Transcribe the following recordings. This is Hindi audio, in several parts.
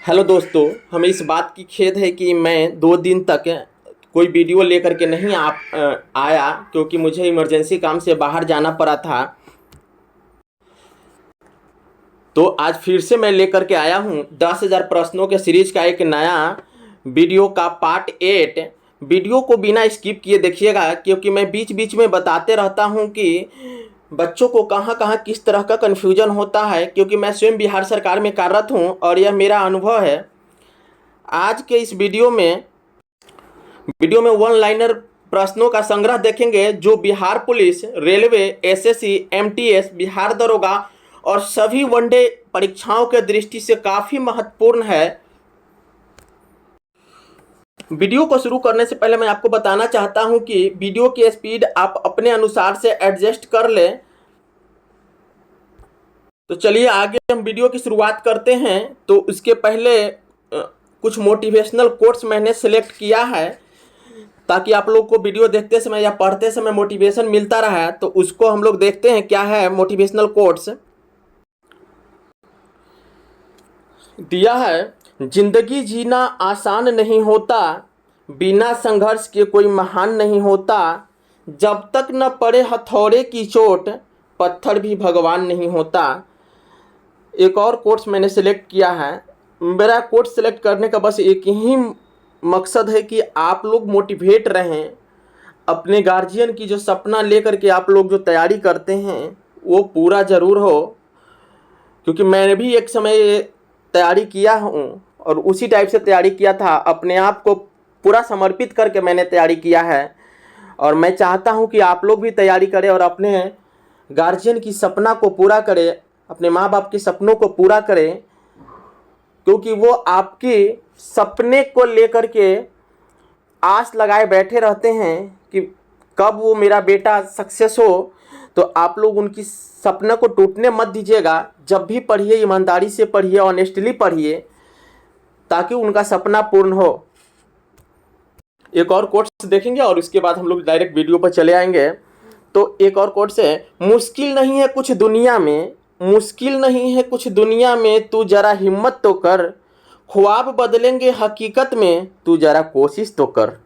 हेलो दोस्तों, हमें इस बात की खेद है कि मैं 2 दिन तक कोई वीडियो लेकर के नहीं आया क्योंकि मुझे इमरजेंसी काम से बाहर जाना पड़ा था। तो आज फिर से मैं लेकर के आया हूँ 10,000 प्रश्नों के सीरीज का एक नया वीडियो का पार्ट 8। वीडियो को बिना स्किप किए देखिएगा क्योंकि मैं बीच बीच में बताते रहता हूँ कि बच्चों को कहाँ कहाँ किस तरह का कन्फ्यूजन होता है, क्योंकि मैं स्वयं बिहार सरकार में कार्यरत हूँ और यह मेरा अनुभव है। आज के इस वीडियो में वन लाइनर प्रश्नों का संग्रह देखेंगे जो Bihar police, railway, SSC, MTS, Bihar दरोगा और सभी वनडे परीक्षाओं के दृष्टि से काफ़ी महत्वपूर्ण है। वीडियो को शुरू करने से पहले मैं आपको बताना चाहता हूं कि वीडियो की स्पीड आप अपने अनुसार से एडजस्ट कर लें। तो चलिए आगे हम वीडियो की शुरुआत करते हैं। तो उसके पहले कुछ मोटिवेशनल कोट्स मैंने सेलेक्ट किया है ताकि आप लोग को वीडियो देखते समय या पढ़ते समय मोटिवेशन मिलता रहा। तो उसको हम लोग देखते हैं क्या है मोटिवेशनल कोट्स। दिया है, जिंदगी जीना आसान नहीं होता, बिना संघर्ष के कोई महान नहीं होता, जब तक न पड़े हथौड़े की चोट पत्थर भी भगवान नहीं होता। एक और कोट्स मैंने सेलेक्ट किया है। मेरा कोट सेलेक्ट करने का बस एक ही मकसद है कि आप लोग मोटिवेट रहें। अपने गार्जियन की जो सपना लेकर के आप लोग जो तैयारी करते हैं वो पूरा ज़रूर हो, क्योंकि मैंने भी एक समय तैयारी किया हूँ और उसी टाइप से तैयारी किया था। अपने आप को पूरा समर्पित करके मैंने तैयारी किया है और मैं चाहता हूँ कि आप लोग भी तैयारी करें और अपने गार्जियन की सपना को पूरा करें, अपने माँ बाप के सपनों को पूरा करें, क्योंकि वो आपके सपने को लेकर के आस लगाए बैठे रहते हैं कि कब वो मेरा बेटा सक्सेस हो। तो आप लोग उनकी सपना को टूटने मत दीजिएगा। जब भी पढ़िए ईमानदारी से पढ़िए, ऑनेस्टली पढ़िए, ताकि उनका सपना पूर्ण हो। एक और कोट्स देखेंगे और उसके बाद हम लोग डायरेक्ट वीडियो पर चले आएंगे। तो एक और कोट्स है, मुश्किल नहीं है कुछ दुनिया में, मुश्किल नहीं है कुछ दुनिया में, तू जरा हिम्मत तो कर, ख्वाब बदलेंगे हकीकत में, तू जरा कोशिश तो कर।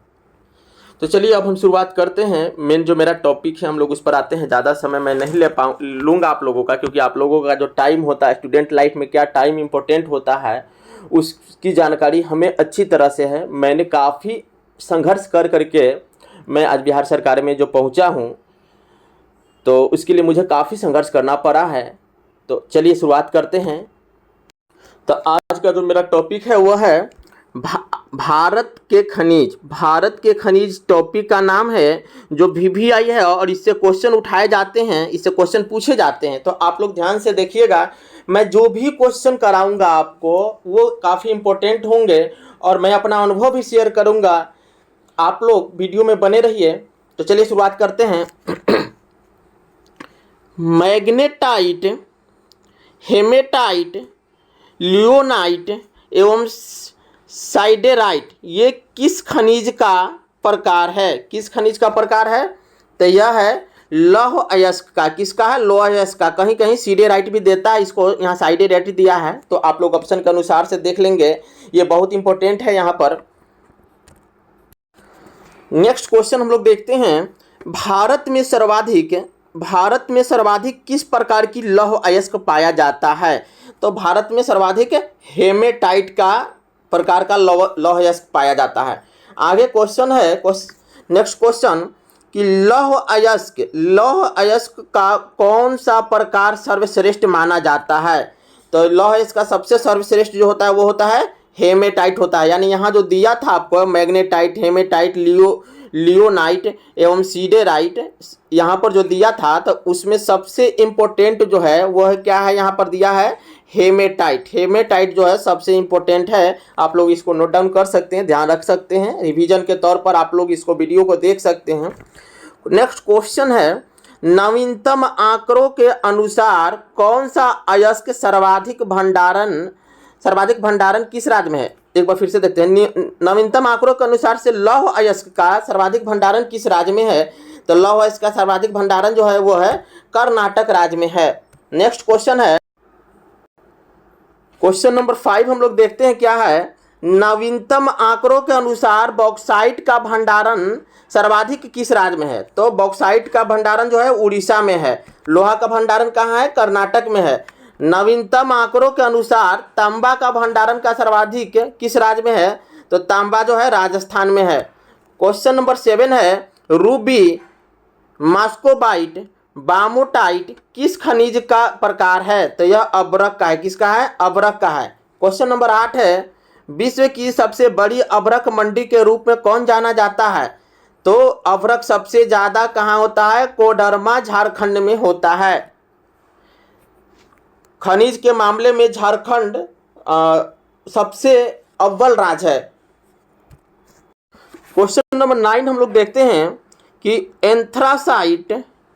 तो चलिए अब हम शुरुआत करते हैं। मेन जो मेरा टॉपिक है हम लोग उस पर आते हैं। ज़्यादा समय मैं नहीं लूँगा आप लोगों का, क्योंकि आप लोगों का जो टाइम होता है स्टूडेंट लाइफ में, क्या टाइम इम्पोर्टेंट होता है उसकी जानकारी हमें अच्छी तरह से है। मैंने काफ़ी संघर्ष कर करके मैं आज बिहार सरकार में जो पहुंचा हूं, तो उसके लिए मुझे काफ़ी संघर्ष करना पड़ा है। तो चलिए शुरुआत करते हैं। तो आज का जो मेरा टॉपिक है वो है भारत के खनिज। भारत के खनिज टॉपिक का नाम है, जो वीवीआई है और इससे क्वेश्चन उठाए जाते हैं, इससे क्वेश्चन पूछे जाते हैं। तो आप लोग ध्यान से देखिएगा, मैं जो भी क्वेश्चन कराऊंगा आपको वो काफ़ी इम्पोर्टेंट होंगे और मैं अपना अनुभव भी शेयर करूंगा। आप लोग वीडियो में बने रहिए। तो चलिए शुरुआत करते हैं। मैग्नेटाइट, हेमेटाइट, लियोनाइट एवं साइडेराइट ये किस खनिज का प्रकार है? किस खनिज का प्रकार है? तो यह है लौह अयस्क का। किसका है? लौह अयस्क का। कहीं कहीं सीडेराइट भी देता है, इसको यहाँ साइडेराइट दिया है। तो आप लोग ऑप्शन के अनुसार से देख लेंगे, ये बहुत इंपॉर्टेंट है यहाँ पर। नेक्स्ट क्वेश्चन हम लोग देखते हैं, भारत में सर्वाधिक किस प्रकार की लौह अयस्क पाया जाता है? तो भारत में सर्वाधिक हेमेटाइट का प्रकार का लौह अयस्क पाया जाता है। आगे क्वेश्चन है, नेक्स्ट क्वेश्चन कि लौह अयस्क का कौन सा प्रकार सर्वश्रेष्ठ माना जाता है? तो लौह अयस्क का सबसे सर्वश्रेष्ठ जो होता है वो होता है हेमेटाइट होता है। यानी यहाँ जो दिया था आपको मैग्नेटाइट, हेमेटाइट, लियोनाइट एवं सीडेराइट, यहाँ पर जो दिया था तो उसमें सबसे इम्पोर्टेंट जो है वो है क्या है? यहाँ पर दिया है हेमेटाइट। हेमेटाइट जो है सबसे इम्पोर्टेंट है। आप लोग इसको नोट डाउन कर सकते हैं, ध्यान रख सकते हैं, रिवीजन के तौर पर आप लोग इसको वीडियो को देख सकते हैं। नेक्स्ट क्वेश्चन है, नवीनतम आंकड़ों के अनुसार कौन सा अयस्क सर्वाधिक भंडारण किस राज्य में है? एक बार फिर से देखते हैं, नवीनतम आंकड़ों के अनुसार से लौह अयस्क का सर्वाधिक भंडारण किस राज्य में है? तो लौह अयस्क का सर्वाधिक भंडारण जो है वो है कर्नाटक राज्य में है। नेक्स्ट क्वेश्चन है, क्वेश्चन नंबर 5 हम लोग देखते हैं क्या है। नवीनतम आंकड़ों के अनुसार बॉक्साइट का भंडारण सर्वाधिक किस राज्य में है? तो बॉक्साइट का भंडारण जो है उड़ीसा में है। लोहा का भंडारण कहाँ है? कर्नाटक में है। नवीनतम आंकड़ों के अनुसार तांबा का भंडारण का सर्वाधिक किस राज्य में है? तो तांबा जो है राजस्थान में है। क्वेश्चन नंबर 7 है, रूबी, मास्कोबाइट, बामोटाइट किस खनिज का प्रकार है? तो यह अभ्रक का है। किसका है? अभ्रक का है। क्वेश्चन नंबर 8 है, विश्व की सबसे बड़ी अभ्रक मंडी के रूप में कौन जाना जाता है? तो अभ्रक सबसे ज्यादा कहाँ होता है? कोडरमा, झारखंड में होता है। खनिज के मामले में झारखंड सबसे अव्वल राज्य है। क्वेश्चन नंबर 9 हम लोग देखते हैं कि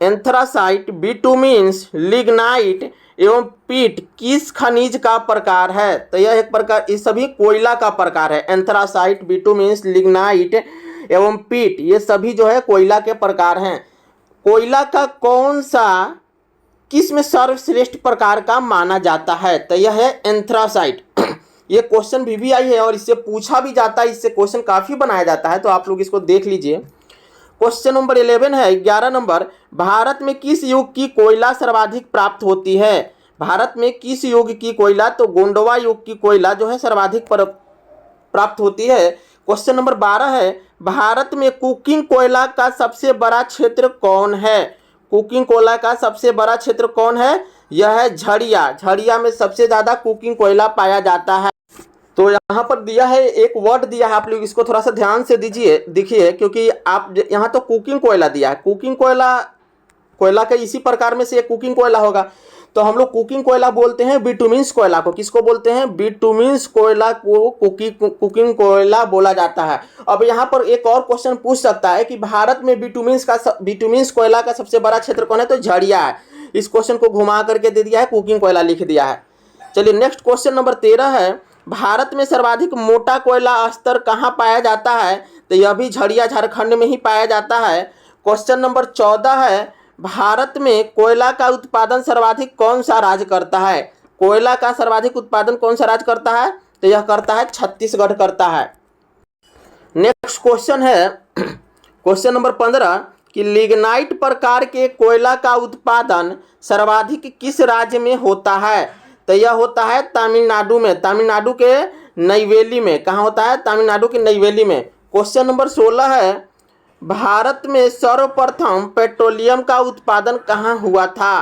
एंथ्रासाइट, बिटुमिन्स, लिग्नाइट एवं पीट किस खनिज का प्रकार है? तो यह एक प्रकार, ये सभी कोयला का प्रकार है। एंथ्रासाइट, बिटुमिन्स, लिग्नाइट एवं पीट ये सभी जो है कोयला के प्रकार हैं। कोयला का कौन सा किस में सर्वश्रेष्ठ प्रकार का माना जाता है? तो यह है एंथ्रासाइट। ये क्वेश्चन भी आई है और इससे पूछा भी जाता है, इससे क्वेश्चन काफी बनाया जाता है, तो आप लोग इसको देख लीजिए। क्वेश्चन नंबर 11 है, 11 नंबर, भारत में किस युग की कोयला सर्वाधिक प्राप्त होती है? भारत में किस युग की कोयला? तो गोंडवा युग की कोयला जो है सर्वाधिक प्राप्त होती है। क्वेश्चन नंबर 12 है, भारत में कुकिंग कोयला का सबसे बड़ा क्षेत्र कौन है? कुकिंग कोयला का सबसे बड़ा क्षेत्र कौन है? यह है झड़िया। झड़िया में सबसे ज्यादा कुकिंग कोयला पाया जाता है। तो यहाँ पर दिया है, एक वर्ड दिया है, आप लोग इसको थोड़ा सा ध्यान से देखिए, क्योंकि आप यहाँ तो कुकिंग कोयला दिया है। कुकिंग कोयला का इसी प्रकार में से एक कुकिंग कोयला होगा, तो हम लोग कुकिंग कोयला बोलते हैं बिटुमिन्स कोयला को। किसको बोलते हैं? बिटुमिन्स कोयला को कुकिंग कोयला बोला जाता है। अब यहाँ पर एक और क्वेश्चन पूछ सकता है कि भारत में बिटुमिन्स कोयला का सबसे बड़ा क्षेत्र कौन है? तो झड़िया है। इस क्वेश्चन को घुमा करके दे दिया है, कुकिंग कोयला लिख दिया है। चलिए नेक्स्ट क्वेश्चन नंबर 13 है, भारत में सर्वाधिक मोटा कोयला स्तर कहाँ पाया जाता है? तो यह भी झड़िया, झारखंड में ही पाया जाता है। क्वेश्चन नंबर 14 है, भारत में कोयला का उत्पादन सर्वाधिक कौन सा राज्य करता है? कोयला का सर्वाधिक उत्पादन कौन सा राज्य करता है? तो यह करता है छत्तीसगढ़ करता है। नेक्स्ट क्वेश्चन है क्वेश्चन नंबर 15 कि लिग्नाइट प्रकार के कोयला का उत्पादन सर्वाधिक किस राज्य में होता है? तो यह होता है तमिलनाडु में। तमिलनाडु के नईवेली में। कहाँ होता है? तमिलनाडु के नईवेली में। क्वेश्चन नंबर 16 है, भारत में सर्वप्रथम पेट्रोलियम का उत्पादन कहाँ हुआ था?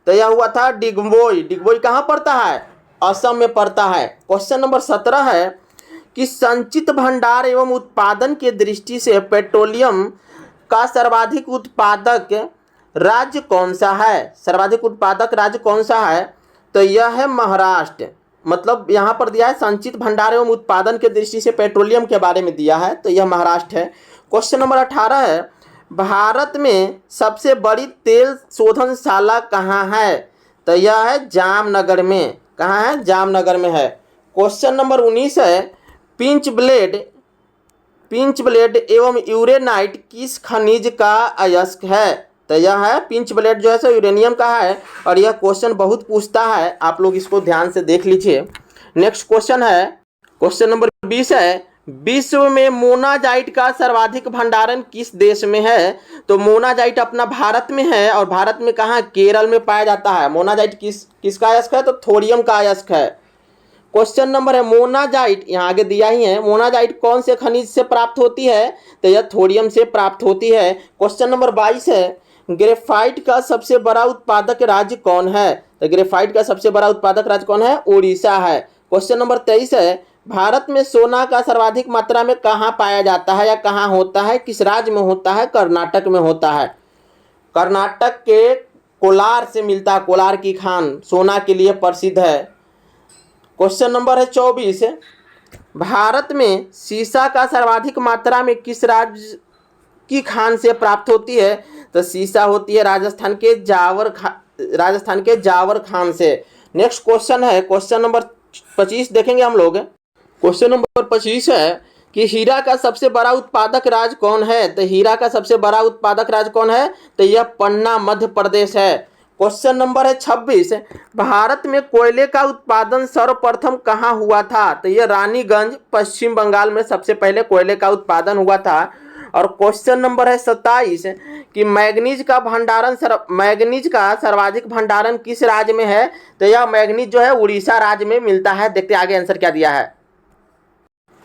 तो यह हुआ था डिगबोई। डिगबोई कहाँ पड़ता है? असम में पड़ता है। क्वेश्चन नंबर 17 है कि संचित भंडार एवं उत्पादन के दृष्टि से पेट्रोलियम का सर्वाधिक उत्पादक राज्य कौन सा है? सर्वाधिक उत्पादक राज्य कौन सा है? तो यह है महाराष्ट्र। मतलब यहाँ पर दिया है संचित भंडार एवं उत्पादन के दृष्टि से पेट्रोलियम के बारे में दिया है, तो यह महाराष्ट्र है। क्वेश्चन नंबर 18 है, भारत में सबसे बड़ी तेल शोधनशाला कहाँ है? तो यह है जामनगर में। कहाँ है? जामनगर में है। क्वेश्चन नंबर 19 है, पिंच ब्लेड एवं यूरेनाइट किस खनिज का अयस्क है? तो यह है पिंच ब्लेड जो है सो यूरेनियम का है, और यह क्वेश्चन बहुत पूछता है, आप लोग इसको ध्यान से देख लीजिए। नेक्स्ट क्वेश्चन है क्वेश्चन नंबर 20 है, विश्व में मोनाजाइट का सर्वाधिक भंडारण किस देश में है? तो मोनाजाइट अपना भारत में है, और भारत में कहाँ? केरल में पाया जाता है। मोनाजाइट किसका अयस्क है? तो थोरियम का अयस्क है। क्वेश्चन नंबर है, मोनाजाइट यहाँ आगे दिया ही है, मोनाजाइट कौन से खनिज से प्राप्त होती है? तो यह थोरियम से प्राप्त होती है। क्वेश्चन नंबर 22 है, ग्रेफाइट का सबसे बड़ा उत्पादक राज्य कौन है? तो ग्रेफाइट का सबसे बड़ा उत्पादक राज्य कौन है? उड़ीसा है। क्वेश्चन नंबर 23 है, भारत में सोना का सर्वाधिक मात्रा में कहाँ पाया जाता है या कहाँ होता है? किस राज्य में होता है? कर्नाटक में होता है। कर्नाटक के कोलार से मिलता है। कोलार की खान सोना के लिए प्रसिद्ध है। क्वेश्चन नंबर है 24, भारत में सीसा का सर्वाधिक मात्रा में किस राज्य की खान से प्राप्त होती है? तो सीसा होती है राजस्थान के जावर खान से। नेक्स्ट क्वेश्चन है क्वेश्चन नंबर 25 देखेंगे हम लोग। क्वेश्चन नंबर 25 है कि हीरा का सबसे बड़ा उत्पादक राज्य कौन है? तो हीरा का सबसे बड़ा उत्पादक राज्य कौन है? तो यह पन्ना मध्य प्रदेश है। क्वेश्चन नंबर है 26, भारत में कोयले का उत्पादन सर्वप्रथम कहाँ हुआ था? तो ये रानीगंज पश्चिम बंगाल में सबसे पहले कोयले का उत्पादन हुआ था। और क्वेश्चन नंबर है 27 कि मैग्नीज का सर्वाधिक भंडारण किस राज्य में है? तो यह मैग्नीज जो है उड़ीसा राज्य में मिलता है। देखते आगे आंसर क्या दिया है।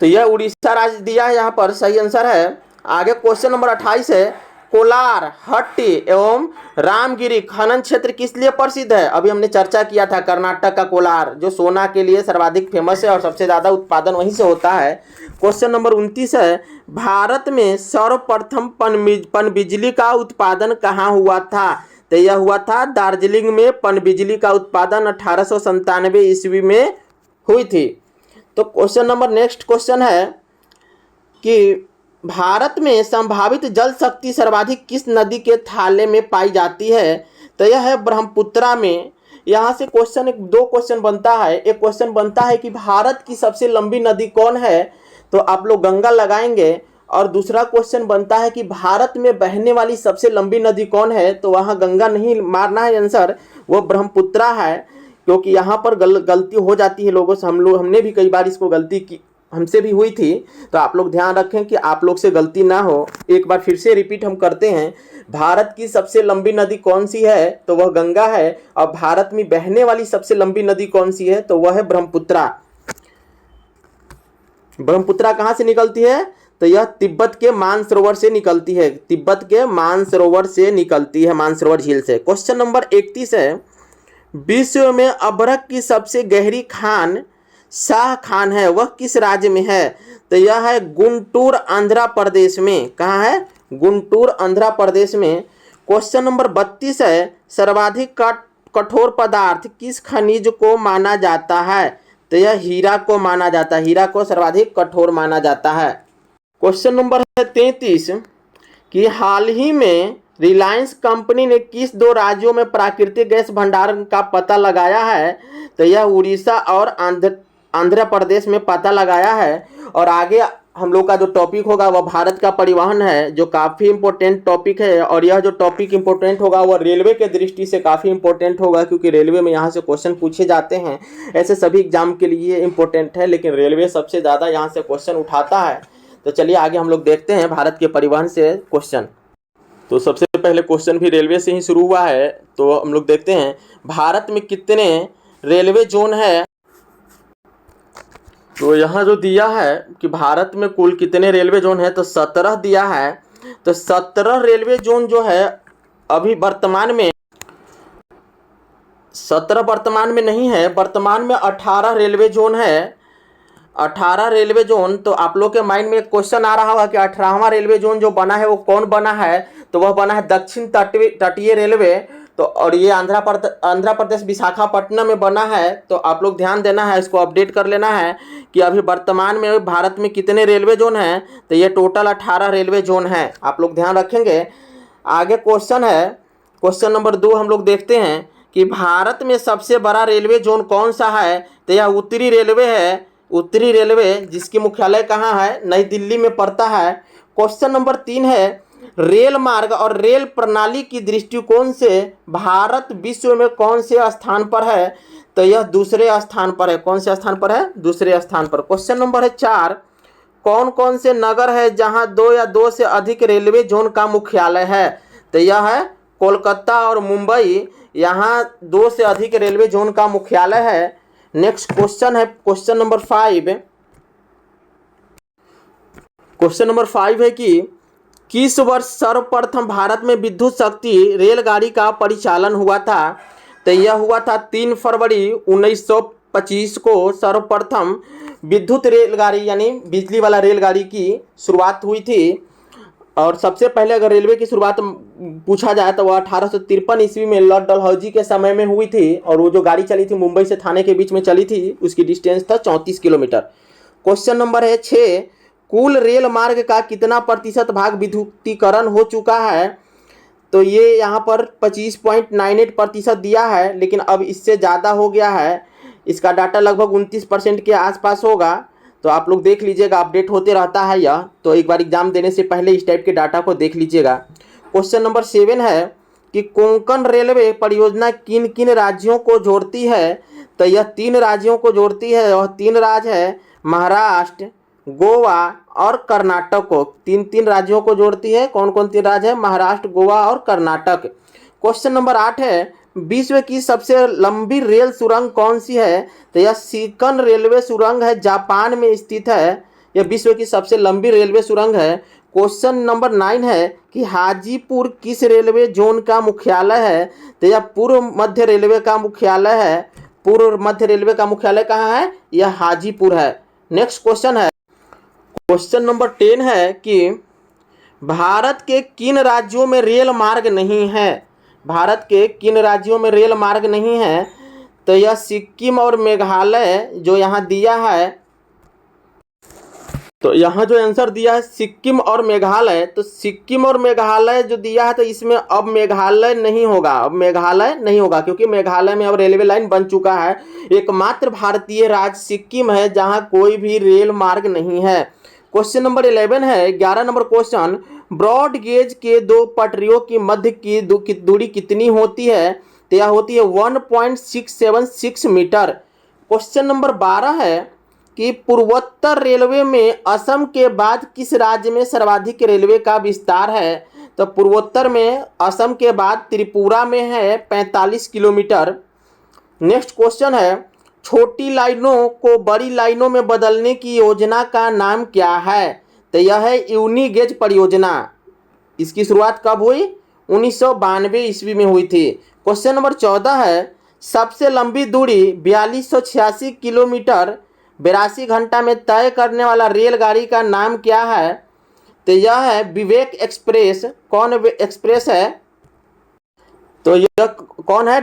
तो यह उड़ीसा राज्य दिया है, यहाँ पर सही आंसर है। आगे क्वेश्चन नंबर 28 है, कोलार, हट्टी एवं रामगिरी खनन क्षेत्र किस लिए प्रसिद्ध है? अभी हमने चर्चा किया था, कर्नाटक का कोलार जो सोना के लिए सर्वाधिक फेमस है और सबसे ज्यादा उत्पादन वहीं से होता है। क्वेश्चन नंबर 29 है, भारत में सर्वप्रथम पनबिजली का उत्पादन कहाँ हुआ था? तो यह हुआ था दार्जिलिंग में। पनबिजली का उत्पादन 1897 ईस्वी में हुई थी। तो क्वेश्चन नंबर नेक्स्ट क्वेश्चन है कि भारत में संभावित जल शक्ति सर्वाधिक किस नदी के थाले में पाई जाती है? तो यह है ब्रह्मपुत्रा में। यहाँ से दो क्वेश्चन बनता है। एक क्वेश्चन बनता है कि भारत की सबसे लंबी नदी कौन है? तो आप लोग गंगा लगाएंगे। और दूसरा क्वेश्चन बनता है कि भारत में बहने वाली सबसे लंबी नदी कौन है? तो वहाँ गंगा नहीं मारना है आंसर, वो ब्रह्मपुत्रा है। क्योंकि यहाँ पर गलती हो जाती है लोगों से, हमने भी कई बार इसको गलती की, हमसे भी हुई थी। तो आप लोग ध्यान रखें कि आप लोग से गलती ना हो। एक बार फिर से रिपीट हम करते हैं, भारत की सबसे लंबी नदी कौन सी है? तो वह गंगा है। और भारत में बहने वाली सबसे लंबी नदी कौन सी है? तो वह है ब्रह्मपुत्रा। ब्रह्मपुत्रा कहाँ से निकलती है? तो यह तिब्बत के मानसरोवर से निकलती है। तिब्बत के मानसरोवर से निकलती है, मानसरोवर झील से। क्वेश्चन नंबर 31 है, विश्व में अभ्रक की सबसे गहरी खान शाह खान है, वह किस राज्य में है? तो यह है गुंटूर आंध्र प्रदेश में। कहाँ है? गुंटूर आंध्र प्रदेश में। क्वेश्चन नंबर 32 है, सर्वाधिक कठोर पदार्थ किस खनिज को माना जाता है? तो यह हीरा को माना जाता है। हीरा को सर्वाधिक कठोर माना जाता है। क्वेश्चन नंबर है 33 कि हाल ही में रिलायंस कंपनी ने किस दो राज्यों में प्राकृतिक गैस भंडारण का पता लगाया है? तो यह उड़ीसा और आंध्र प्रदेश में पता लगाया है। और आगे हम लोग का जो टॉपिक होगा वह भारत का परिवहन है, जो काफ़ी इंपॉर्टेंट टॉपिक है। और यह जो टॉपिक इंपॉर्टेंट होगा वह रेलवे के दृष्टि से काफ़ी इंपॉर्टेंट होगा, क्योंकि रेलवे में यहाँ से क्वेश्चन पूछे जाते हैं। ऐसे सभी एग्जाम के लिए इंपॉर्टेंट है, लेकिन रेलवे सबसे ज़्यादा यहाँ से क्वेश्चन उठाता है। तो चलिए आगे हम लोग देखते हैं भारत के परिवहन से क्वेश्चन। तो सबसे पहले क्वेश्चन भी रेलवे से ही शुरू हुआ है। तो हम लोग देखते हैं भारत में कितने रेलवे जोन है। तो यहाँ जो दिया है कि भारत में कुल कितने रेलवे जोन है, तो 17 दिया है। तो 17 रेलवे जोन जो है अभी वर्तमान में 17 वर्तमान में नहीं है, वर्तमान में 18 रेलवे जोन है। 18 रेलवे जोन। तो आप लोग के माइंड में एक क्वेश्चन आ रहा होगा कि 18वां रेलवे जोन जो बना है वो कौन बना है? तो वह बना है दक्षिण तटीय रेलवे। तो और ये आंध्र प्रदेश विशाखापट्टनम में बना है। तो आप लोग ध्यान देना है, इसको अपडेट कर लेना है कि अभी वर्तमान में भारत में कितने रेलवे जोन हैं। तो ये टोटल 18 रेलवे जोन हैं, आप लोग ध्यान रखेंगे। आगे क्वेश्चन है, क्वेश्चन नंबर 2 हम लोग देखते हैं कि भारत में सबसे बड़ा रेलवे जोन कौन सा है? तो यह उत्तरी रेलवे है। उत्तरी रेलवे जिसकी मुख्यालय कहाँ है? नई दिल्ली में पड़ता है। क्वेश्चन नंबर 3 है, रेल मार्ग और रेल प्रणाली की दृष्टिकोण से भारत विश्व में कौन से स्थान पर है? तो यह दूसरे स्थान पर है। कौन से स्थान पर है? दूसरे स्थान पर। क्वेश्चन नंबर है 4, कौन कौन से नगर है जहां 2 या 2 से अधिक रेलवे जोन का मुख्यालय है? तो यह है कोलकाता और मुंबई, यहाँ 2 से अधिक रेलवे जोन का मुख्यालय है। नेक्स्ट क्वेश्चन है क्वेश्चन नंबर 5। क्वेश्चन नंबर 5 है कि किस वर्ष सर्वप्रथम भारत में विद्युत शक्ति रेलगाड़ी का परिचालन हुआ था? तो यह हुआ था 3 फरवरी 1925 को सर्वप्रथम विद्युत रेलगाड़ी यानी बिजली वाला रेलगाड़ी की शुरुआत हुई थी। और सबसे पहले अगर रेलवे की शुरुआत पूछा जाए तो वह 1853 ईस्वी में लॉर्ड डलहौजी के समय में हुई थी। और वो जो गाड़ी चली थी मुंबई से थाने के बीच में चली थी, उसकी डिस्टेंस था 34 किलोमीटर। क्वेश्चन नंबर है 6, कुल रेल मार्ग का कितना प्रतिशत भाग विद्युतीकरण हो चुका है? तो ये यहाँ पर 25.98% दिया है, लेकिन अब इससे ज़्यादा हो गया है। इसका डाटा लगभग 29% के आसपास होगा। तो आप लोग देख लीजिएगा, अपडेट होते रहता है यह। तो एक बार एग्जाम देने से पहले इस टाइप के डाटा को देख लीजिएगा। क्वेश्चन नंबर 7 है कि कोंकण रेलवे परियोजना किन किन राज्यों को जोड़ती है? तो यह 3 राज्यों को जोड़ती है और 3 राज्य है महाराष्ट्र, गोवा और कर्नाटक को। 3 राज्यों को जोड़ती है। कौन कौन 3 राज्य है? महाराष्ट्र, गोवा और कर्नाटक। क्वेश्चन नंबर 8 है, विश्व की सबसे लंबी रेल सुरंग कौन सी है? तो यह सिकन रेलवे सुरंग है, जापान में स्थित है। यह विश्व की सबसे लंबी रेलवे सुरंग है। क्वेश्चन नंबर 9 है कि हाजीपुर किस रेलवे जोन का मुख्यालय है? तो यह पूर्व मध्य रेलवे का मुख्यालय है। पूर्व मध्य रेलवे का मुख्यालय कहाँ है? यह हाजीपुर है। नेक्स्ट क्वेश्चन है, क्वेश्चन नंबर 10 है कि भारत के किन राज्यों में रेल मार्ग नहीं है? भारत के किन राज्यों में रेल मार्ग नहीं है? तो यह सिक्किम और मेघालय जो यहाँ दिया है, तो यहाँ जो आंसर दिया है सिक्किम और मेघालय, तो सिक्किम और मेघालय जो दिया है तो इसमें अब मेघालय नहीं होगा। अब मेघालय नहीं होगा क्योंकि मेघालय में अब रेलवे लाइन बन चुका है। एकमात्र भारतीय राज्य सिक्किम है जहाँ कोई भी रेल मार्ग नहीं है। क्वेश्चन नंबर 11 है, 11 नंबर क्वेश्चन, ब्रॉड गेज के 2 पटरियों की मध्य की दूरी कितनी होती है? तो यह होती है 1.676 मीटर। क्वेश्चन नंबर 12 है कि पूर्वोत्तर रेलवे में असम के बाद किस राज्य में सर्वाधिक रेलवे का विस्तार है? तो पूर्वोत्तर में असम के बाद त्रिपुरा में है 45 किलोमीटर। नेक्स्ट क्वेश्चन है, छोटी लाइनों को बड़ी लाइनों में बदलने की योजना का नाम क्या है? तो यह है यूनिगेज परियोजना। इसकी शुरुआत कब हुई? 1992 ईस्वी में हुई थी। क्वेश्चन नंबर 14 है, सबसे लंबी दूरी 4286 किलोमीटर 82 घंटा में तय करने वाला रेलगाड़ी का नाम क्या है? तो यह है विवेक एक्सप्रेस। कौन एक्सप्रेस है? तो यह कौन है?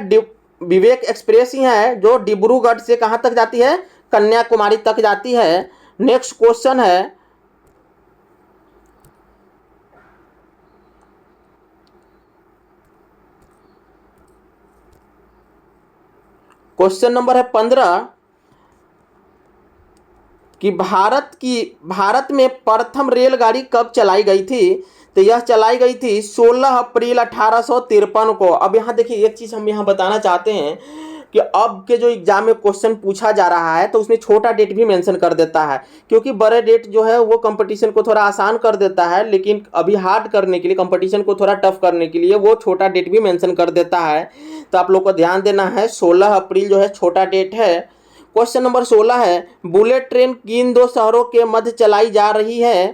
विवेक एक्सप्रेस ही है जो डिब्रूगढ़ से कहाँ तक जाती है? कन्याकुमारी तक जाती है। नेक्स्ट क्वेश्चन है, क्वेश्चन नंबर है 15 कि भारत में प्रथम रेलगाड़ी कब चलाई गई थी? तो यह चलाई गई थी 16 अप्रैल 1853 को। अब यहाँ देखिए एक चीज़ हम यहाँ बताना चाहते हैं कि अब के जो एग्जाम में क्वेश्चन पूछा जा रहा है तो उसमें छोटा डेट भी मेंशन कर देता है, क्योंकि बड़े डेट जो है वो कंपटीशन को थोड़ा आसान कर देता है, लेकिन अभी हार्ड करने के लिए, कंपटीशन को थोड़ा टफ करने के लिए वो छोटा डेट भी मेंशन कर देता है। तो आप लोग को ध्यान देना है, 16 अप्रैल जो है छोटा डेट है। क्वेश्चन नंबर 16 है, बुलेट ट्रेन किन 2 शहरों के मध्य चलाई जा रही है?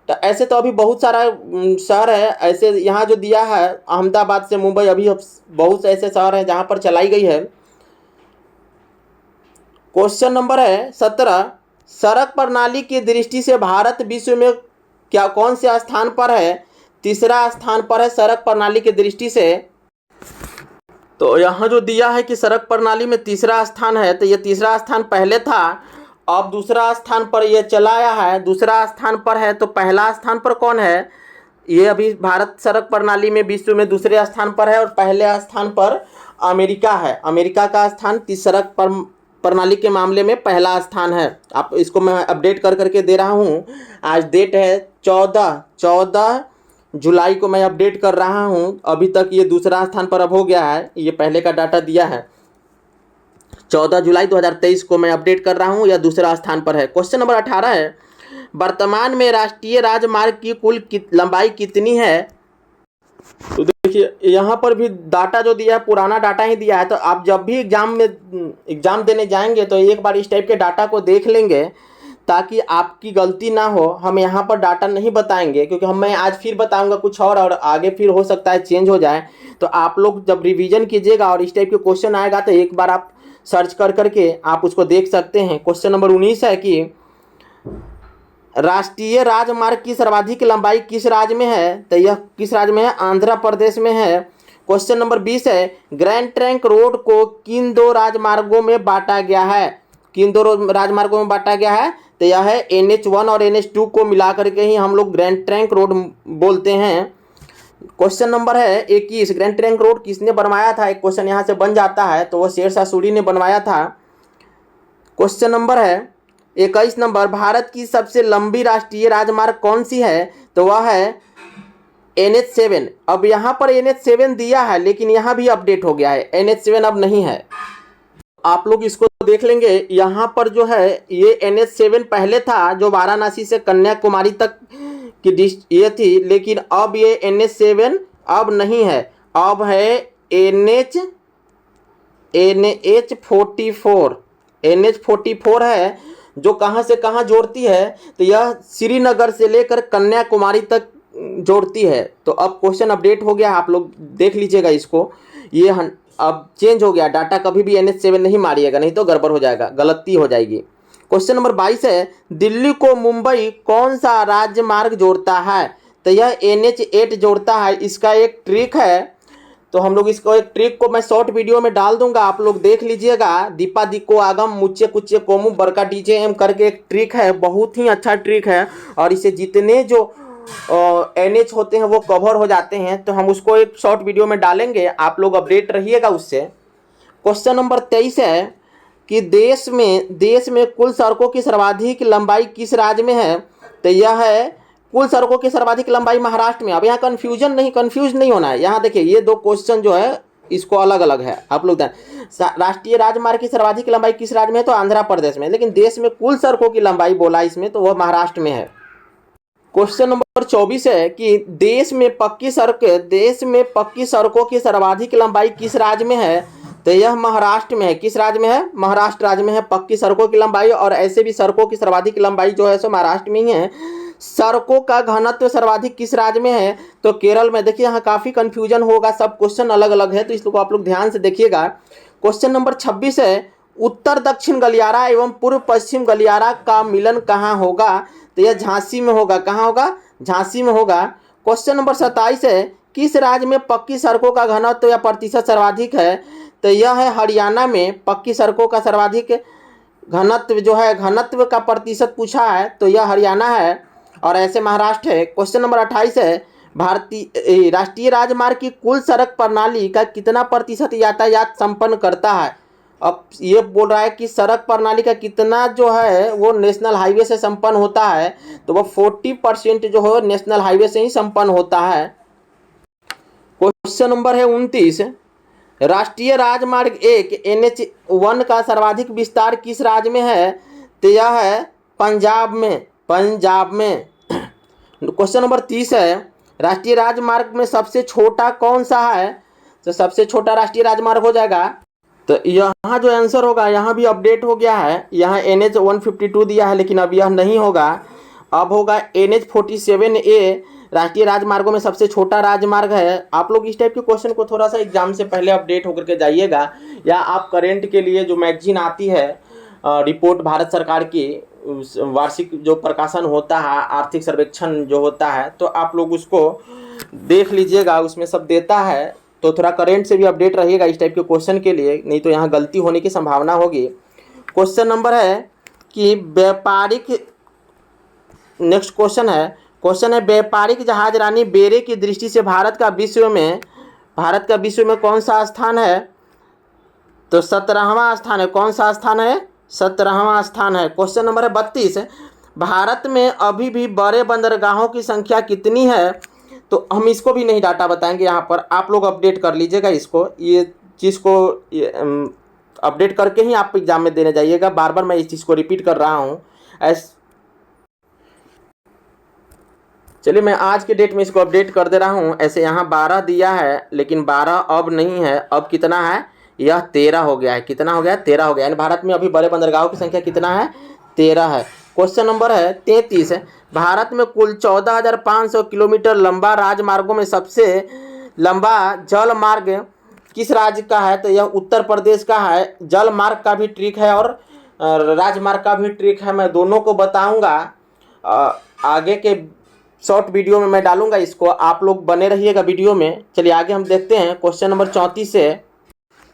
तो ऐसे तो अभी बहुत सारा शहर है, ऐसे यहाँ जो दिया है अहमदाबाद से मुंबई, अभी बहुत से ऐसे शहर हैं जहाँ पर चलाई गई है। क्वेश्चन नंबर है 17, सड़क प्रणाली की दृष्टि से भारत विश्व में क्या कौन से स्थान पर है? तीसरा स्थान पर है सड़क प्रणाली की दृष्टि से। तो यहाँ जो दिया है कि सड़क प्रणाली में तीसरा स्थान है, तो ये तीसरा स्थान पहले था, अब दूसरा स्थान पर ये चला आया है, दूसरा स्थान पर है। तो पहला स्थान पर कौन है? ये अभी भारत सड़क प्रणाली में विश्व में दूसरे स्थान पर है और पहले स्थान पर अमेरिका है। अमेरिका का स्थान सड़क प्रणाली के मामले में पहला स्थान है। आप इसको मैं अपडेट कर करके दे रहा हूँ। आज डेट है 14 जुलाई को मैं अपडेट कर रहा हूँ। अभी तक ये दूसरा स्थान पर अब हो गया है, ये पहले का डाटा दिया है। 14 जुलाई 2023 को मैं अपडेट कर रहा हूँ, यह दूसरा स्थान पर है। क्वेश्चन नंबर 18 है, वर्तमान में राष्ट्रीय राजमार्ग की कुल लंबाई कितनी है? तो देखिए यहाँ पर भी डाटा जो दिया है पुराना डाटा ही दिया है। तो आप जब भी एग्जाम देने जाएंगे तो एक बार इस टाइप के डाटा को देख लेंगे ताकि आपकी गलती ना हो। हम यहाँ पर डाटा नहीं बताएंगे क्योंकि मैं आज फिर बताऊंगा कुछ और आगे फिर हो सकता है चेंज हो जाए। तो आप लोग जब रिवीजन कीजिएगा और इस टाइप के क्वेश्चन आएगा तो एक बार आप सर्च कर करके आप उसको देख सकते हैं। क्वेश्चन नंबर 19 है कि राष्ट्रीय राजमार्ग की सर्वाधिक लंबाई किस राज्य में है? तो यह किस राज्य में है? आंध्र प्रदेश में है। क्वेश्चन नंबर 20 है, ग्रैंड ट्रंक रोड को किन 2 राजमार्गों में बांटा गया है? किन 2 राजमार्गों में बांटा गया है? तो यह है NH1 और NH2 को मिला करके ही हम लोग ग्रैंड ट्रंक रोड बोलते हैं। क्वेश्चन नंबर है 21, ग्रैंड ट्रंक रोड किसने बनवाया था? एक क्वेश्चन यहाँ से बन जाता है, तो वो शेरशाह सूरी ने बनवाया था। क्वेश्चन नंबर है 21 नंबर, भारत की सबसे लंबी राष्ट्रीय राजमार्ग कौन सी है? तो वह है NH7, अब यहाँ पर NH7 दिया है लेकिन यहाँ भी अपडेट हो गया है, NH7 अब नहीं है। आप लोग इसको देख लेंगे, यहाँ पर जो है ये NH7 पहले था जो वाराणसी से कन्याकुमारी तक की ये थी, लेकिन अब ये NH7 अब नहीं है, अब है NH44 है, जो कहाँ से कहाँ जोड़ती है, तो यह श्रीनगर से लेकर कन्याकुमारी तक जोड़ती है। तो अब क्वेश्चन अपडेट हो गया, आप लोग देख लीजिएगा इसको, ये अब चेंज हो गया डाटा, कभी भी NH7 नहीं मारिएगा, नहीं तो गड़बड़ हो जाएगा, गलती हो जाएगी। क्वेश्चन नंबर 22 है, दिल्ली को मुंबई कौन सा राजमार्ग जोड़ता है, तो यह NH8 जोड़ता है। इसका एक ट्रिक है, तो हम लोग इसको एक ट्रिक को मैं शॉर्ट वीडियो में डाल दूंगा, आप लोग देख लीजिएगा। दीपा दिको आगम मुच्चे कुच्चे कोमू बरका DJM करके एक ट्रिक है, बहुत ही अच्छा ट्रिक है, और इसे जितने जो NH होते हैं वो कवर हो जाते हैं। तो हम उसको एक शॉर्ट वीडियो में डालेंगे, आप लोग अपडेट रहिएगा उससे। क्वेश्चन नंबर 23 है कि देश में कुल सड़कों की सर्वाधिक लंबाई किस राज्य में है, तो यह है कुल सड़कों की सर्वाधिक लंबाई महाराष्ट्र में। अब यहाँ कंफ्यूज नहीं होना है, यहाँ देखिए ये दो क्वेश्चन जो है इसको अलग अलग है, आप लोग राष्ट्रीय राजमार्ग की सर्वाधिक लंबाई किस राज्य में है, तो आंध्र प्रदेश में, लेकिन देश में कुल सड़कों की लंबाई बोला इसमें, तो वह महाराष्ट्र में है। क्वेश्चन नंबर 24 है कि देश में पक्की सड़कों की सर्वाधिक लंबाई किस राज्य में है, तो यह महाराष्ट्र में है। किस राज्य में है, महाराष्ट्र राज्य में है पक्की सड़कों की लंबाई, और ऐसे भी सड़कों की सर्वाधिक लंबाई जो है सो महाराष्ट्र में ही है। सड़कों का घनत्व सर्वाधिक किस राज्य में है, तो केरल में। देखिए यहाँ काफी कंफ्यूजन होगा, सब क्वेश्चन अलग अलग है, तो इसको आप लोग ध्यान से देखिएगा। क्वेश्चन नंबर 26 है, उत्तर दक्षिण गलियारा एवं पूर्व पश्चिम गलियारा का मिलन कहाँ होगा, तो यह झांसी में होगा। कहाँ होगा, झांसी में होगा। क्वेश्चन नंबर 27 है, किस राज्य में पक्की सड़कों का घनत्व या प्रतिशत सर्वाधिक है, तो यह है हरियाणा में। पक्की सड़कों का सर्वाधिक घनत्व जो है, घनत्व का प्रतिशत पूछा है, तो यह हरियाणा है, और ऐसे महाराष्ट्र है। क्वेश्चन नंबर 28 है, राष्ट्रीय राजमार्ग की कुल सड़क प्रणाली का कितना प्रतिशत यातायात संपन्न करता है। अब ये बोल रहा है कि सड़क प्रणाली का कितना जो है वो नेशनल हाईवे से संपन्न होता है, तो वो 40% जो है नेशनल हाईवे से ही संपन्न होता है। क्वेश्चन नंबर है 29, राष्ट्रीय राजमार्ग 1 NH1 का सर्वाधिक विस्तार किस राज्य में है, तो यह है पंजाब में। क्वेश्चन नंबर 30 है, राष्ट्रीय राजमार्ग में सबसे छोटा कौन सा है, तो सबसे छोटा राष्ट्रीय राजमार्ग हो जाएगा। तो यहाँ जो आंसर होगा, यहाँ भी अपडेट हो गया है, यहाँ NH152 दिया है, लेकिन अब यह नहीं होगा, अब होगा NH47A राष्ट्रीय राजमार्गों में सबसे छोटा राजमार्ग है। आप लोग इस टाइप के क्वेश्चन को थोड़ा सा एग्जाम से पहले अपडेट होकर के जाइएगा, या आप करेंट के लिए जो मैगजीन आती है रिपोर्ट भारत सरकार की, वार्षिक जो प्रकाशन होता है, आर्थिक सर्वेक्षण जो होता है, तो आप लोग उसको देख लीजिएगा, उसमें सब देता है, तो थोड़ा करेंट से भी अपडेट रहिएगा इस टाइप के क्वेश्चन के लिए, नहीं तो यहाँ गलती होने की संभावना होगी। क्वेश्चन नंबर है कि नेक्स्ट क्वेश्चन है व्यापारिक जहाजरानी बेड़े की दृष्टि से भारत का विश्व में कौन सा स्थान है, तो 17वां स्थान है। कौन सा स्थान है, 17वां स्थान है। क्वेश्चन नंबर है 32, भारत में अभी भी बड़े बंदरगाहों की संख्या कितनी है, तो हम इसको भी नहीं डाटा बताएंगे, यहाँ पर आप लोग अपडेट कर लीजिएगा इसको, ये चीज़ को अपडेट करके ही आप एग्जाम में देने जाइएगा। बार बार मैं इस चीज़ को रिपीट कर रहा हूँ। चलिए मैं आज के डेट में इसको अपडेट कर दे रहा हूँ। ऐसे यहाँ 12 दिया है, लेकिन 12 अब नहीं है, अब कितना है, यह 13 हो गया है। कितना हो गया, 13 हो गया। यानी भारत में अभी बड़े बंदरगाहों की संख्या कितना है, 13 है। क्वेश्चन नंबर है 33, भारत में कुल 14,500 किलोमीटर लंबा राजमार्गों में सबसे लंबा जल मार्ग किस राज्य का है, तो यह उत्तर प्रदेश का है। जल मार्ग का भी ट्रिक है और राजमार्ग का भी ट्रिक है, मैं दोनों को बताऊंगा आगे के शॉर्ट वीडियो में मैं डालूंगा इसको, आप लोग बने रहिएगा वीडियो में। चलिए आगे हम देखते हैं क्वेश्चन नंबर 34 से।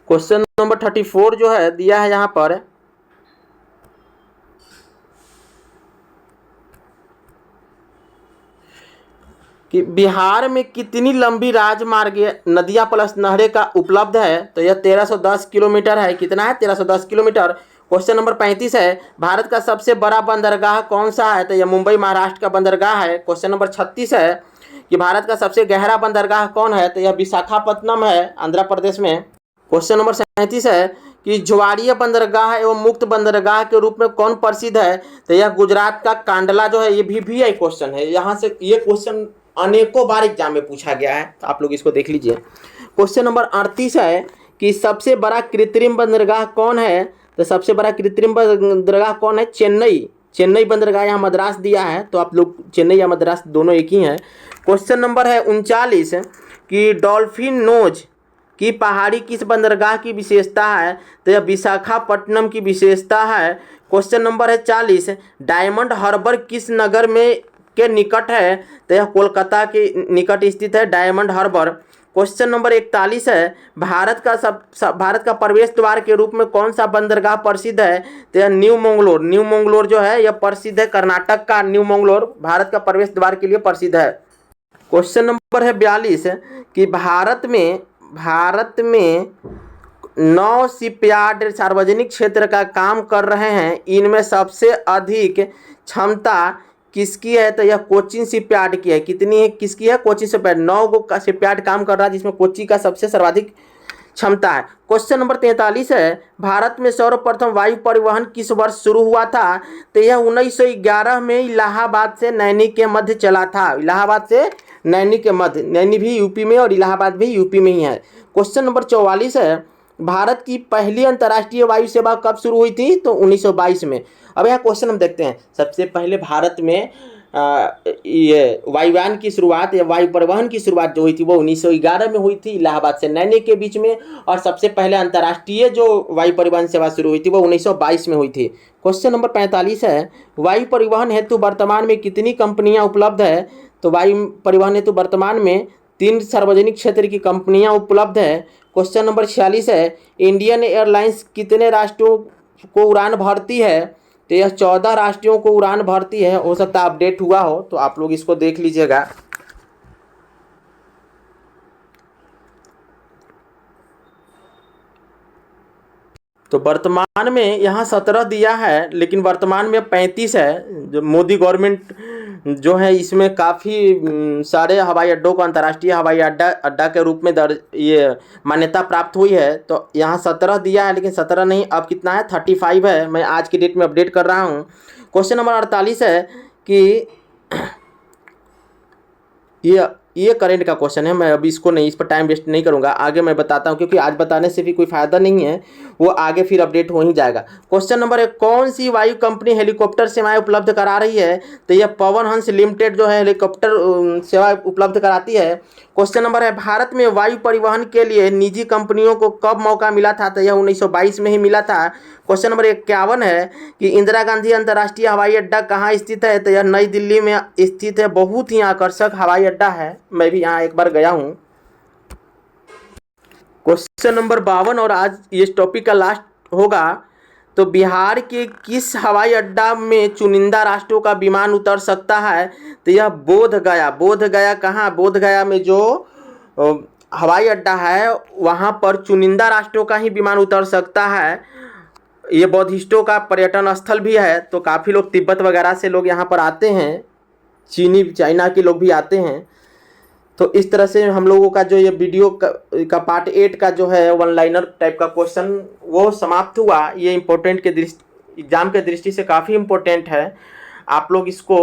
क्वेश्चन नंबर 34 जो है दिया है यहाँ पर कि बिहार में कितनी लंबी राजमार्ग नदियां प्लस नहरें का उपलब्ध है, तो यह 1310 किलोमीटर है। कितना है, 1310 किलोमीटर। क्वेश्चन नंबर 35 है, भारत का सबसे बड़ा बंदरगाह कौन सा है? तो यह मुंबई महाराष्ट्र का बंदरगाह है। क्वेश्चन नंबर 36 है कि भारत का सबसे गहरा बंदरगाह कौन है? तो यह विशाखापत्तनम है, आंध्र प्रदेश में। क्वेश्चन नंबर 37 है कि ज्वारीय बंदरगाह एवं मुक्त बंदरगाह के रूप में कौन प्रसिद्ध है? तो यह गुजरात का कांडला जो है, ये VVI क्वेश्चन है। यहाँ से ये क्वेश्चन अनेकों बार एग्जाम में पूछा गया है, तो आप लोग इसको देख लीजिए। क्वेश्चन नंबर 38 है कि सबसे बड़ा कृत्रिम बंदरगाह कौन है? तो सबसे बड़ा कृत्रिम बंदरगाह कौन है? चेन्नई बंदरगाह, यहाँ मद्रास दिया है, तो आप लोग चेन्नई या मद्रास दोनों एक ही हैं। क्वेश्चन नंबर है 39 कि डॉल्फिन नोज की पहाड़ी किस बंदरगाह की विशेषता है? तो यह विशाखापट्टनम की विशेषता है। क्वेश्चन नंबर है 40, डायमंड हार्बर किस नगर में के निकट है? तो यह कोलकाता के निकट स्थित है डायमंड हार्बर। क्वेश्चन नंबर 41 है, भारत का प्रवेश द्वार के रूप में कौन सा बंदरगाह प्रसिद्ध है? तो यह न्यू मंगलोर जो है यह प्रसिद्ध है, कर्नाटक का न्यू मंगलोर भारत का प्रवेश द्वार के लिए प्रसिद्ध है। क्वेश्चन नंबर है 42 कि भारत में 9 शिपयार्ड सार्वजनिक क्षेत्र का काम कर रहे हैं, इनमें सबसे अधिक क्षमता किसकी है? तो यह कोचीन शिपयार्ड की है। कितनी है, किसकी है? कोचीन शिपयार्ड। 9 को शिपयार्ड काम कर रहा है, जिसमें कोची का सबसे सर्वाधिक क्षमता है। क्वेश्चन नंबर 43 है, भारत में सर्वप्रथम वायु परिवहन किस वर्ष शुरू हुआ था? तो यह 1911 में इलाहाबाद से नैनी के मध्य चला था। इलाहाबाद से नैनी के मध्य, नैनी भी यूपी में और इलाहाबाद भी यूपी में ही है। क्वेश्चन नंबर 44 है, भारत की पहली अंतर्राष्ट्रीय वायु सेवा कब शुरू हुई थी? तो 1922 में। अब यहाँ क्वेश्चन हम देखते हैं, सबसे पहले भारत में ये वायुयान की शुरुआत या वायु परिवहन की शुरुआत जो हुई थी वो 1911 में हुई थी, इलाहाबाद से नैनी के बीच में। और सबसे पहले अंतर्राष्ट्रीय जो वायु परिवहन सेवा शुरू हुई थी वो 1922 में हुई थी। क्वेश्चन नंबर 45 है, वायु परिवहन हेतु वर्तमान में कितनी कंपनियां उपलब्ध है? तो वायु परिवहन हेतु वर्तमान में 3 सार्वजनिक क्षेत्र की कंपनियां उपलब्ध है। क्वेश्चन नंबर 46 है, इंडियन एयरलाइंस कितने राष्ट्रों को उड़ान भरती है? तो यह 14 राष्ट्रों को उड़ान भरती है। हो सकता है अपडेट हुआ हो, तो आप लोग इसको देख लीजिएगा। तो वर्तमान में यहाँ 17 दिया है, लेकिन वर्तमान में 35 है। जो मोदी गवर्नमेंट जो है इसमें काफ़ी सारे हवाई अड्डों को अंतर्राष्ट्रीय हवाई अड्डा के रूप में ये मान्यता प्राप्त हुई है। तो यहाँ 17 दिया है, लेकिन 17 नहीं, अब कितना है? 35 है। मैं आज की डेट में अपडेट कर रहा हूँ। क्वेश्चन नंबर 48 है कि ये करेंट का क्वेश्चन है। मैं अभी इसको नहीं, इस पर टाइम वेस्ट नहीं करूंगा, आगे मैं बताता हूं, क्योंकि आज बताने से भी कोई फायदा नहीं है, वो आगे फिर अपडेट हो ही जाएगा। क्वेश्चन नंबर 1, कौन सी वायु कंपनी हेलीकॉप्टर सेवाएं उपलब्ध करा रही है? तो यह पवन हंस लिमिटेड जो है हेलीकॉप्टर सेवा उपलब्ध कराती है। क्वेश्चन नंबर है, भारत में वायु परिवहन के लिए निजी कंपनियों को कब मौका मिला था? तो यह 1922 में ही मिला था। क्वेश्चन नंबर 51 है कि इंदिरा गांधी अंतर्राष्ट्रीय हवाई अड्डा कहाँ स्थित है? तो यह नई दिल्ली में स्थित है। बहुत ही आकर्षक हवाई अड्डा है, मैं भी यहाँ एक बार गया हूँ। क्वेश्चन नंबर 52 और आज ये टॉपिक का लास्ट होगा। तो बिहार के किस हवाई अड्डा में चुनिंदा राष्ट्रों का विमान उतर सकता है? तो यह बोधगया कहाँ? बोधगया में जो हवाई अड्डा है वहाँ पर चुनिंदा राष्ट्रों का ही विमान उतर सकता है। ये बौद्धिस्टों का पर्यटन स्थल भी है, तो काफ़ी लोग तिब्बत वगैरह से लोग यहाँ पर आते हैं, चाइना के लोग भी आते हैं। तो इस तरह से हम लोगों का जो ये वीडियो का पार्ट 8 का जो है वन लाइनर टाइप का क्वेश्चन वो समाप्त हुआ। ये इम्पोर्टेंट के एग्ज़ाम के दृष्टि से काफ़ी इम्पोर्टेंट है। आप लोग इसको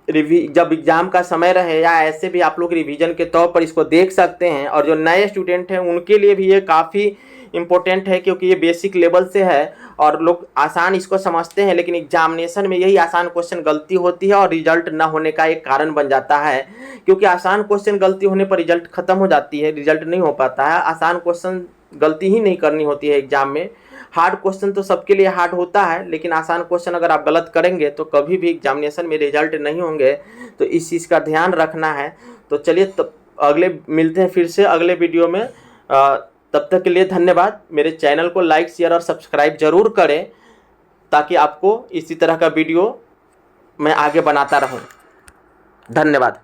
जब एग्ज़ाम का समय रहे या ऐसे भी आप लोग रिवीजन के तौर पर इसको देख सकते हैं। और जो नए स्टूडेंट हैं उनके लिए भी ये काफ़ी इम्पोर्टेंट है, क्योंकि ये बेसिक लेवल से है और लोग आसान इसको समझते हैं, लेकिन एग्जामिनेशन में यही आसान क्वेश्चन गलती होती है और रिजल्ट ना होने का एक कारण बन जाता है। क्योंकि आसान क्वेश्चन गलती होने पर रिजल्ट खत्म हो जाती है, रिजल्ट नहीं हो पाता है। आसान क्वेश्चन गलती ही नहीं करनी होती है एग्जाम में। हार्ड क्वेश्चन तो सबके लिए हार्ड होता है, लेकिन आसान क्वेश्चन अगर आप गलत करेंगे तो कभी भी एग्जामिनेशन में रिजल्ट नहीं होंगे। तो इस चीज़ का ध्यान रखना है। तो चलिए अगले मिलते हैं फिर से अगले वीडियो में। तब तक के लिए धन्यवाद। मेरे चैनल को लाइक, शेयर और सब्सक्राइब जरूर करें, ताकि आपको इसी तरह का वीडियो मैं आगे बनाता रहूं। धन्यवाद।